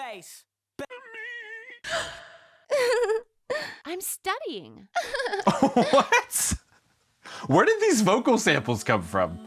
face. I'm studying. What? Where did these vocal samples come from?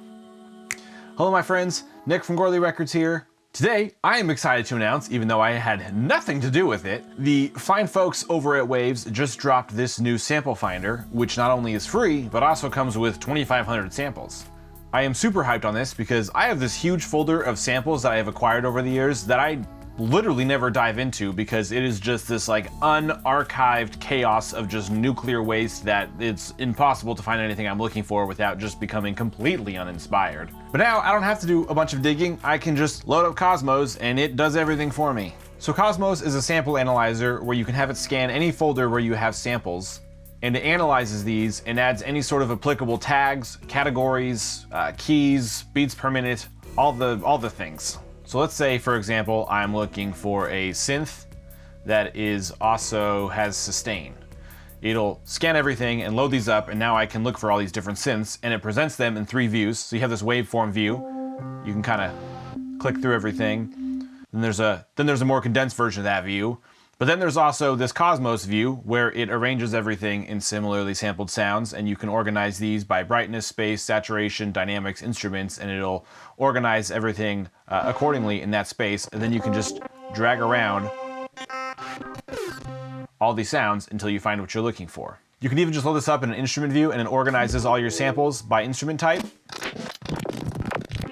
Hello my friends, Nick from Gorley Records here. Today, I am excited to announce, even though I had nothing to do with it, the fine folks over at Waves just dropped this new sample finder, which not only is free, but also comes with 2,500 samples. I am super hyped on this because I have this huge folder of samples that I have acquired over the years that I literally never dive into because it is just this like unarchived chaos of just nuclear waste that it's impossible to find anything I'm looking for without just becoming completely uninspired. But now I don't have to do a bunch of digging, I can just load up Cosmos and it does everything for me. So Cosmos is a sample analyzer where you can have it scan any folder where you have samples, and it analyzes these and adds any sort of applicable tags, categories, keys, beats per minute, all the things. So let's say, for example, I'm looking for a synth that also has sustain. It'll scan everything and load these up, and now I can look for all these different synths, and it presents them in 3 views. So you have this waveform view. You can kind of click through everything. Then there's a more condensed version of that view. But then there's also this Cosmos view where it arranges everything in similarly sampled sounds, and you can organize these by brightness, space, saturation, dynamics, instruments, and it'll organize everything accordingly in that space, and then you can just drag around all these sounds until you find what you're looking for. You can even just load this up in an instrument view and it organizes all your samples by instrument type,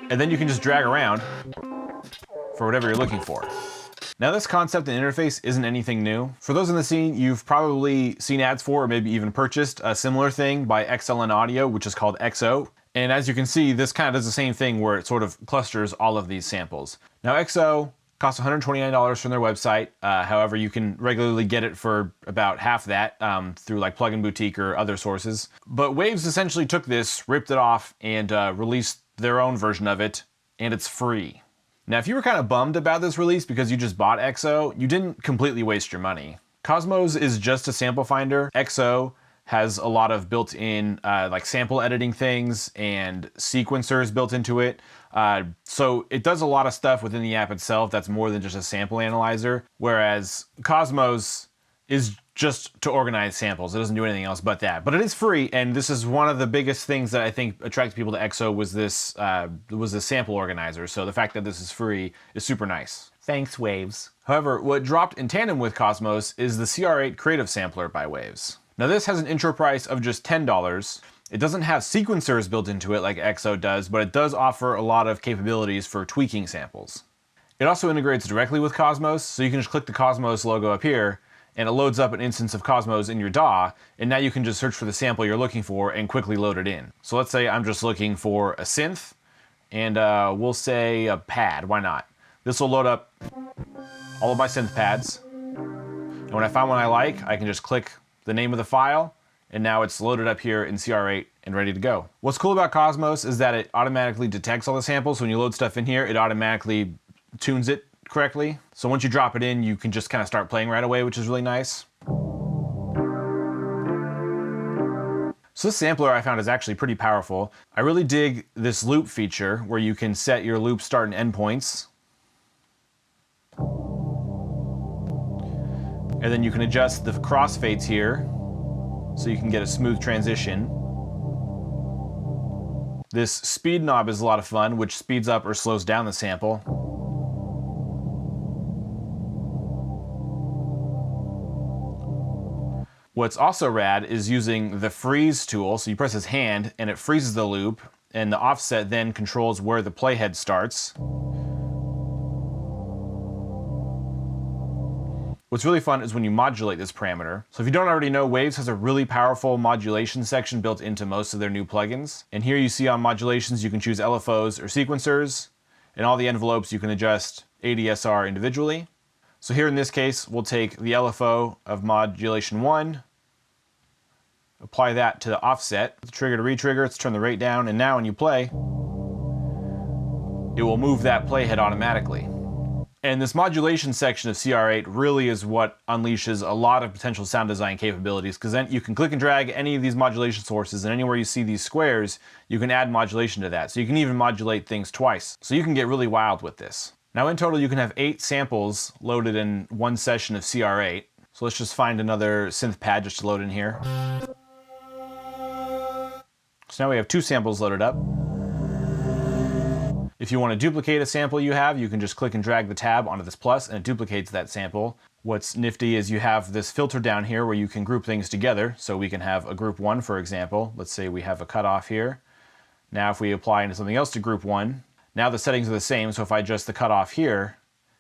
and then you can just drag around for whatever you're looking for. Now this concept and interface isn't anything new. For those in the scene, you've probably seen ads for or maybe even purchased a similar thing by XLN Audio, which is called XO. And as you can see, this kind of does the same thing where it sort of clusters all of these samples. Now XO costs $129 from their website. However, you can regularly get it for about half that through like Plugin Boutique or other sources. But Waves essentially took this, ripped it off, and released their own version of it, and it's free. Now, if you were kind of bummed about this release because you just bought XO, you didn't completely waste your money. Cosmos is just a sample finder. XO has a lot of built-in like sample editing things and sequencers built into it. So it does a lot of stuff within the app itself that's more than just a sample analyzer, whereas Cosmos is just to organize samples. It doesn't do anything else but that. But it is free, and this is one of the biggest things that I think attracted people to XO was this sample organizer. So the fact that this is free is super nice. Thanks, Waves. However, what dropped in tandem with Cosmos is the CR8 Creative Sampler by Waves. Now this has an intro price of just $10. It doesn't have sequencers built into it like XO does, but it does offer a lot of capabilities for tweaking samples. It also integrates directly with Cosmos, so you can just click the Cosmos logo up here, and it loads up an instance of Cosmos in your DAW, and now you can just search for the sample you're looking for and quickly load it in. So let's say I'm just looking for a synth, and we'll say a pad, why not? This will load up all of my synth pads, and when I find one I like, I can just click the name of the file, and now it's loaded up here in CR8 and ready to go. What's cool about Cosmos is that it automatically detects all the samples, so when you load stuff in here, it automatically tunes it correctly. So once you drop it in, you can just kind of start playing right away, which is really nice. So this sampler I found is actually pretty powerful. I really dig this loop feature where you can set your loop start and end points. And then you can adjust the crossfades here so you can get a smooth transition. This speed knob is a lot of fun, which speeds up or slows down the sample. What's also rad is using the freeze tool. So you press his hand and it freezes the loop, and the offset then controls where the playhead starts. What's really fun is when you modulate this parameter. So if you don't already know, Waves has a really powerful modulation section built into most of their new plugins. And here you see on modulations, you can choose LFOs or sequencers, and all the envelopes you can adjust ADSR individually. So here in this case, we'll take the LFO of modulation 1, apply that to the offset, the trigger to retrigger, let's turn the rate down, and now when you play, it will move that playhead automatically. And this modulation section of CR8 really is what unleashes a lot of potential sound design capabilities, because then you can click and drag any of these modulation sources, and anywhere you see these squares, you can add modulation to that. So you can even modulate things twice. So you can get really wild with this. Now in total, you can have 8 samples loaded in one session of CR8. So let's just find another synth pad just to load in here. So now we have 2 samples loaded up. If you want to duplicate a sample you have, you can just click and drag the tab onto this plus and it duplicates that sample. What's nifty is you have this filter down here where you can group things together. So we can have a group 1, for example. Let's say we have a cutoff here. Now if we apply into something else to group 1, now the settings are the same, so if I adjust the cutoff here,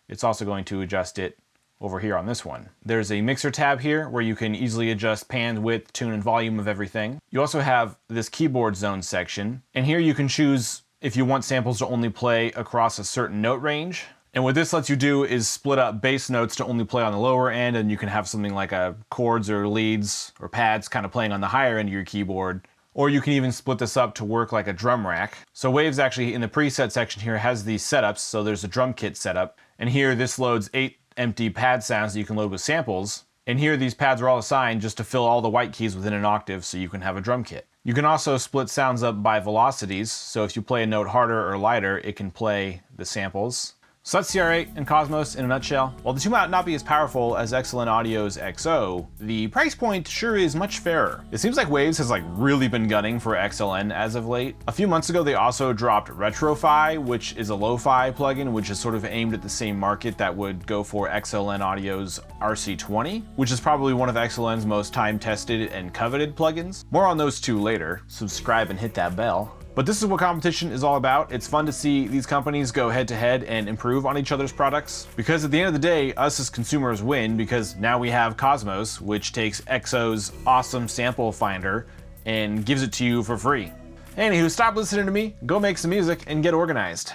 it's also going to adjust it over here on this one. There's a mixer tab here where you can easily adjust pan, width, tune, and volume of everything. You also have this keyboard zone section, and here you can choose if you want samples to only play across a certain note range. And what this lets you do is split up bass notes to only play on the lower end, and you can have something like a chords or leads or pads kind of playing on the higher end of your keyboard. Or you can even split this up to work like a drum rack. So Waves actually in the preset section here has these setups. So there's a drum kit setup. And here this loads 8 empty pad sounds that you can load with samples. And here these pads are all assigned just to fill all the white keys within an octave so you can have a drum kit. You can also split sounds up by velocities. So if you play a note harder or lighter, it can play the samples. So that's CR8 and Cosmos in a nutshell. While the two might not be as powerful as XLN Audio's XO, the price point sure is much fairer. It seems like Waves has really been gunning for XLN as of late. A few months ago, they also dropped Retro-Fi, which is a lo-fi plugin, which is sort of aimed at the same market that would go for XLN Audio's RC20, which is probably one of XLN's most time-tested and coveted plugins. More on those two later. Subscribe and hit that bell. But this is what competition is all about. It's fun to see these companies go head to head and improve on each other's products. Because at the end of the day, us as consumers win because now we have Cosmos, which takes XO's awesome sample finder and gives it to you for free. Anywho, stop listening to me, go make some music and get organized.